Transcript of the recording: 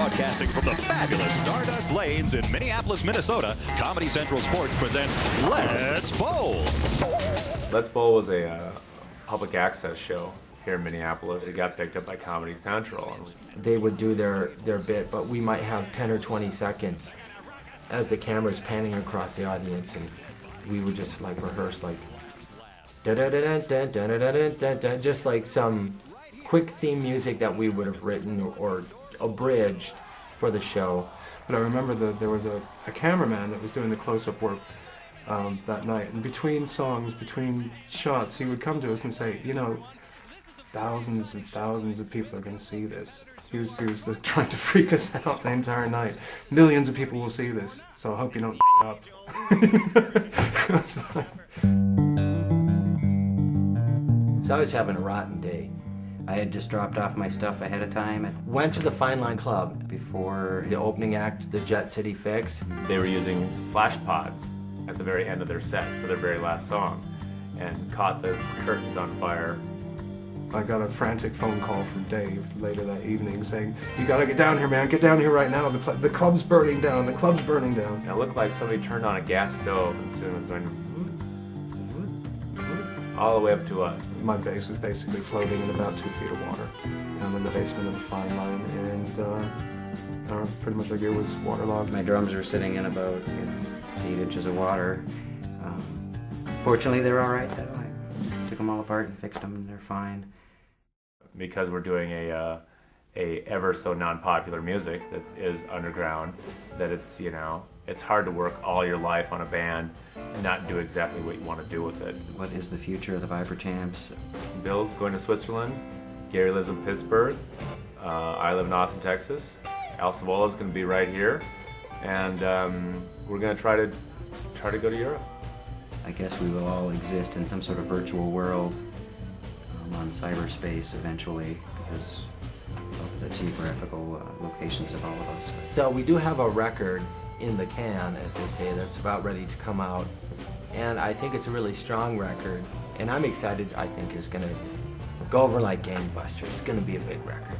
Broadcasting from the fabulous Stardust Lanes in Minneapolis, Minnesota, Comedy Central Sports presents Let's Bowl. Let's Bowl was a public access show here in Minneapolis. It got picked up by Comedy Central. They would do their bit, but we might have 10 or 20 seconds as the camera's panning across the audience, and we would just like rehearse like da-da-da-da-da-da-da-da-da, just like some quick theme music that we would have written or abridged for the show. But I remember there was a cameraman that was doing the close-up work that night, and between songs, between shots, he would come to us and say, you know, thousands and thousands of people are going to see this. He was trying to freak us out the entire night. Millions of people will see this, so I hope you don't up. So I was having a rotten day. I had just dropped off my stuff ahead of time. Went to the Fine Line Club Before the opening act, the Jet City Fix. They were using flash pods at the very end of their set for their very last song and caught the curtains on fire. I got a frantic phone call from Dave later that evening saying, you gotta get down here, man, get down here right now. The club's burning down, the club's burning down. And it looked like somebody turned on a gas stove and soon it was going all the way up to us. My bass was basically floating in about 2 feet of water down in the basement of the Fine Line, and pretty much our gear was waterlogged. my drums were sitting in about 8 inches of water. Fortunately, they're all right though. I took them all apart and fixed them, and they're fine. Because we're doing a ever so non-popular music that is underground, that it's, you know, it's hard to work all your life on a band and not do exactly what you want to do with it. What is the future of the Vibro Champs? Bill's going to Switzerland, Gary lives in Pittsburgh, I live in Austin, Texas, Al Savola's going to be right here, and we're going to try to go to Europe. I guess we will all exist in some sort of virtual world on cyberspace eventually because of the geographical locations of all of us. So we do have a record in the can, as they say, that's about ready to come out. And I think it's a really strong record. And I'm excited, I think it's gonna go over like gangbusters. It's gonna be a big record.